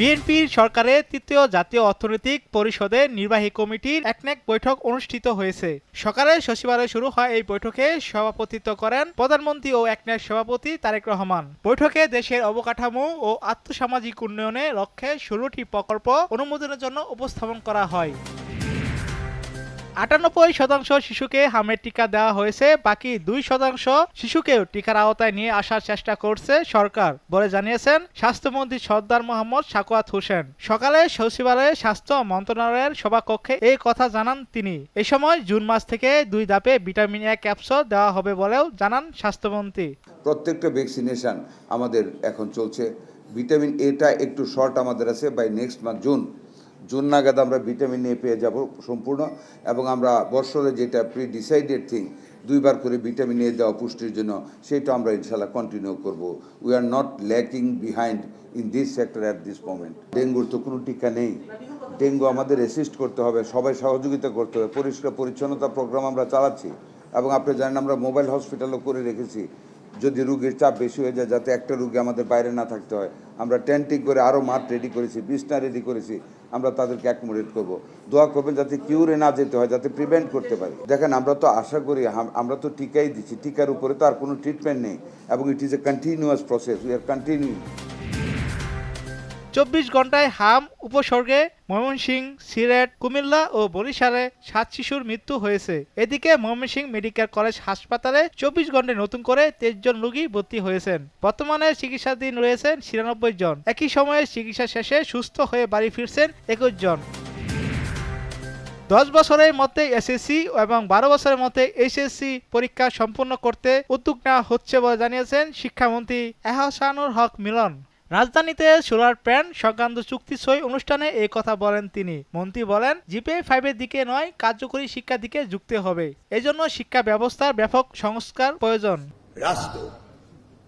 বিএনপির সরকারের তৃতীয় জাতীয় অর্থনৈতিক পরিষদের নির্বাহী কমিটির একনেক বৈঠক অনুষ্ঠিত হয়েছে। সকালে সচিবালয়ে শুরু হয় এই বৈঠকে সভাপতিত্ব করেন প্রধানমন্ত্রী ও একনেক সভাপতি তারেক রহমান। বৈঠকে দেশের অবকাঠামো ও আর্থসামাজিক উন্নয়নে লক্ষ্যে ১৬টি প্রকল্প অনুমোদনের জন্য উপস্থাপন করা হয়। ৯৮% শিশুকে হামের টিকা দেওয়া হয়েছে, বাকি ২% শিশুকেও টিকার আওতায় নিয়ে আসার চেষ্টা করছে সরকার বলে জানিয়েছেন স্বাস্থ্যমন্ত্রী সরদার মোহাম্মদ সাখাওয়াত হোসেন। সকালে সচিবালয়ে স্বাস্থ্য মন্ত্রণালয়ের সভাকক্ষে এই কথা জানান তিনি। এ সময় জুন মাস থেকে ২ ধাপে ভিটামিন এ ক্যাপসুল দেওয়া হবে বলেও জানান স্বাস্থ্যমন্ত্রী। প্রত্যেকটা ভ্যাকসিনেশন আমাদের এখন চলছে। ভিটামিন এটা একটু শর্ট আমাদের আছে, বাই নেক্সট মান্থ জুন নাগাদ আমরা ভিটামিন এ পেয়ে যাব সম্পূর্ণ। এবং আমরা বছরে যেটা প্রি ডিসাইডেড থিং 2বার করে ভিটামিন এ দেওয়া পুষ্টির জন্য, সেটা আমরা ইনশাল্লাহ কন্টিনিউ করব। We are not lacking behind in this sector at this moment. ডেঙ্গুর তো কোনো টিকা নেই। ডেঙ্গু আমাদের অ্যাসিস্ট করতে হবে, সবাই সহযোগিতা করতে হবে। পরিষ্কার পরিচ্ছন্নতা প্রোগ্রাম আমরা চালাচ্ছি এবং আপনি জানেন আমরা মোবাইল হসপিটালও করে রেখেছি। যদি রোগীর চাপ বেশি হয়ে যায়, যাতে একটা রোগী আমাদের বাইরে না থাকতে হয়, আমরা টেন্টিং করে আরও মাঠ রেডি করেছি, বিছনা রেডি করেছি। আমরা তাদেরকে অ্যাকোমোডেট করব। দোয়া করবেন যাতে কিউরে না যেতে হয়, যাতে প্রিভেন্ট করতে পারি। দেখেন, আমরা তো আশা করি, আমরা তো টিকাই দিচ্ছি, টিকার উপরে তো আর কোনো ট্রিটমেন্ট নেই এবং it is a continuous process. We are continue. ২৪ ঘন্টায় হাম উপসর্গে ময়মনসিংহ, সিলেট, কুমিল্লা ও বরিশালে ৭ শিশুর মৃত্যু হয়েছে। এদিকে ময়মনসিংহ মেডিকেল কলেজ হাসপাতালে ২৪ ঘন্টায় নতুন করে ২৩ জন রোগী ভর্তি হয়েছেন। বর্তমানে চিকিৎসাধীন রয়েছেন ৯৬ জন। একই সময়ে চিকিৎসা শেষে সুস্থ হয়ে বাড়ি ফিরছেন ২১ জন। ১০ বছরের মধ্যে এসএসসি এবং ১২ বছরের মধ্যে এইচএসসি পরীক্ষা সম্পন্ন করতে উদ্যোগ নেওয়া হচ্ছে বলে জানিয়েছেন শিক্ষামন্ত্রী এহসানুল হক মিলন। রাজধানীতে সোলার প্ল্যান্ট সংক্রান্ত চুক্তি সই অনুষ্ঠানে এই কথা বলেন তিনি। মন্ত্রী বলেন, জিপিএ 5-এর দিকে নয়, কার্যকরী শিক্ষার দিকে ঝুঁকতে হবে। এজন্য শিক্ষা ব্যবস্থার ব্যাপক সংস্কার প্রয়োজন। রাষ্ট্র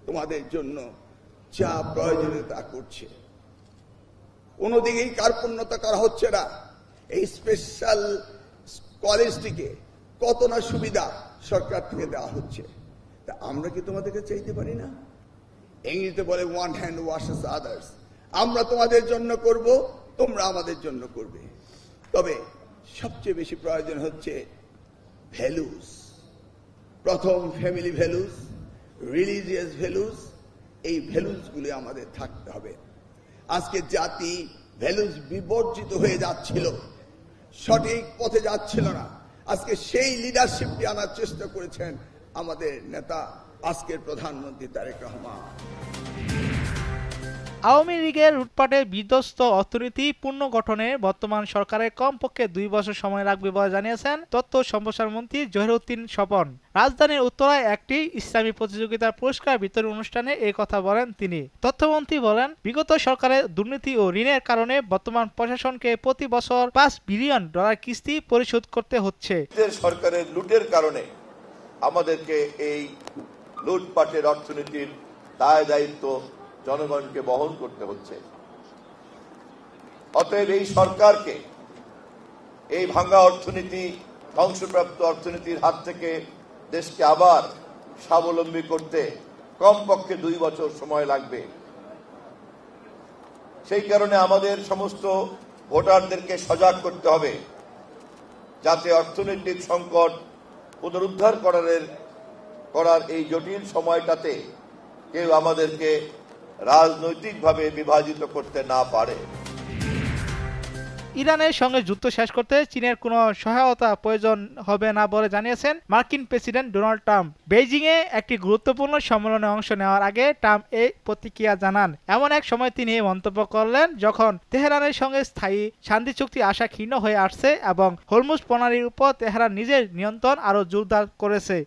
তোমাদের জন্য যা প্রয়োজনীয়তা করছে, কোনো দিকেই কার্পণ্যতা করা হচ্ছে না। এই স্পেশাল কলেজটিকে কত না সুবিধা সরকার থেকে দেওয়া হচ্ছে, তা আমরা কি তোমাদেরকে চাইতে পারি না? ইংরেজিতে বলে ওয়ান হ্যান্ড ওয়াশেস আদার্স। আমরা তোমাদের জন্য করব, তোমরা আমাদের জন্য করবে। তবে সবচেয়ে বেশি প্রয়োজন হচ্ছে ভ্যালুস। প্রথম ফ্যামিলি ভ্যালুস, রিলিজিয়াস ভ্যালুস। এই ভ্যালুসগুলি আমাদের থাকতে হবে। আজকে জাতি ভ্যালুস বিবর্জিত হয়ে যাচ্ছিল, সঠিক পথে যাচ্ছিল না। আজকে সেই লিডারশিপটি আনার চেষ্টা করেছেন আমাদের নেতা, আজকের প্রধানমন্ত্রী তারেক রহমান। আওয়ামী লীগের লুটপাটে বিধ্বস্ত অর্থনীতি পুনর্গঠনে বর্তমান সরকারের কমপক্ষে 2 বছর সময় লাগবে বলে জানিয়েছেন তথ্য সম্প্রসারণ মন্ত্রী জহিরুদ্দিন স্বপন। রাজধানীর উত্তরায় একটি ইসলামী প্রতিযোগিতার পুরস্কার বিতরণ অনুষ্ঠানে এই কথা বলেন তিনি। তথ্যমন্ত্রী বলেন, বিগত সরকারের দুর্নীতি ও ঋণের কারণে বর্তমান প্রশাসনকে প্রতি বছর $5 বিলিয়ন কিস্তি পরিশোধ করতে হচ্ছে। সরকারের লুটের কারণে আমাদেরকে এই লুটপাটের অর্থনীতির দায় দায়িত্ব জনগণকে বহন করতে হচ্ছে। অতএব এই সরকারকে এই ভাঙা অর্থনীতি, ধ্বংসপ্রাপ্ত অর্থনীতির হাত থেকে দেশকে আবার স্বাবলম্বী করতে কমপক্ষে 2 বছর সময় লাগবে। সেই কারণে আমাদের সমস্ত ভোটারদেরকে সজাগ করতে হবে, যাতে অর্থনৈতিক সংকট পুনরুদ্ধার করার এই জটিল সময়টাতে কেউ আমাদেরকে রাজনৈতিকভাবে বিভাজিত করতে না পারে। ইরানের সঙ্গে যুদ্ধ শেষ করতে চীনের কোনো সহায়তা প্রয়োজন হবে না বলে জানিয়েছেন মার্কিন প্রেসিডেন্ট ডোনাল্ড ট্রাম্প। বেইজিংয়ে একটি গুরুত্বপূর্ণ সম্মেলনে অংশ নেওয়ার আগে ট্রাম্প এই প্রতিক্রিয়া জানান। এমন এক সময় তিনি এই মন্তব্য করলেন যখন তেহরানের সঙ্গে স্থায়ী শান্তি চুক্তি আশা ক্ষীণ হয়ে আসছে এবং হরমুজ প্রণালীর উপর তেহরান নিজের নিয়ন্ত্রণ আরও জোরদার করেছে।